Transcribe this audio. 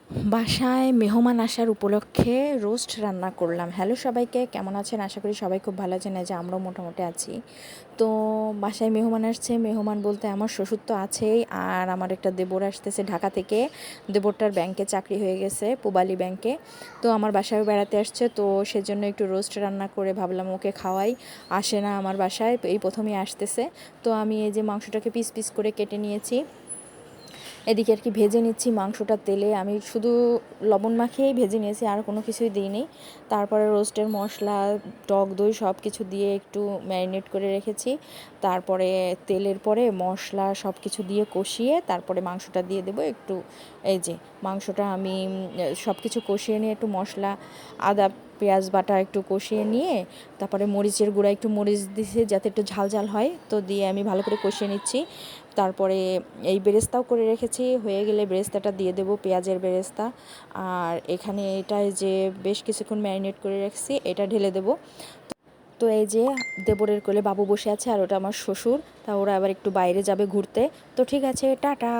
বাসায় মেহমান আসার উপলক্ষে রোস্ট রান্না করলাম। হ্যালো সবাইকে, কেমন আছেন? আশা করি সবাই খুব ভালো আছেন। এই যে আমরাও মোটামুটি আছি। তো বাসায় মেহমান আসছে। মেহমান বলতে আমার শ্বশুর তো আছেই, আর আমার একটা দেবর আসতেছে ঢাকা থেকে। দেবরটার ব্যাংকে চাকরি হয়ে গেছে, পূবালী ব্যাংকে। তো আমার বাসায় বেড়াতে আসছে, তো সেজন্য একটু রোস্ট রান্না করে ভাবলাম ওকে খাওয়াই। আসে না আমার বাসায়, এই প্রথমেই আসতেছে। তো আমি এই যে মাংসটাকে পিস পিস করে কেটে নিয়েছি। এদিকে আর কি ভেজে নিচ্ছি মাংসটা তেলে। আমি শুধু লবণ মাখিয়েই ভেজে নিয়েছি, আর কোনো কিছুই দিইনি। তারপরে রোস্টের মশলা, টক দই সব কিছু দিয়ে একটু ম্যারিনেট করে রেখেছি। তারপরে তেলের পরে মশলা সব কিছু দিয়ে কষিয়ে তারপরে মাংসটা দিয়ে দেবো একটু। এই যে মাংসটা আমি সব কিছু কষিয়ে নিয়ে একটু মশলা, আদা পেঁয়াজ বাটা একটু কষিয়ে নিয়ে তারপরে মরিচের গুঁড়া একটু মরিচ দিয়েছি যাতে একটু ঝাল ঝাল হয়, তো দিয়ে আমি ভালো করে কষিয়ে নিচ্ছি। তারপরে এই বেরেস্তাও করে রেখেছি, হয়ে গেলে বেরেস্তাটা দিয়ে দেবো, পেঁয়াজের বেরেস্তা। আর এখানে এটাই যে বেশ কিছুক্ষণ ম্যারিনেট করে রাখছি, এটা ঢেলে দেবো। তো এই যে দেবরের কোলে বাবু বসে আছে, আর ওটা আমার শ্বশুর। তা ওরা আবার একটু বাইরে যাবে ঘুরতে। তো ঠিক আছে, টাটা।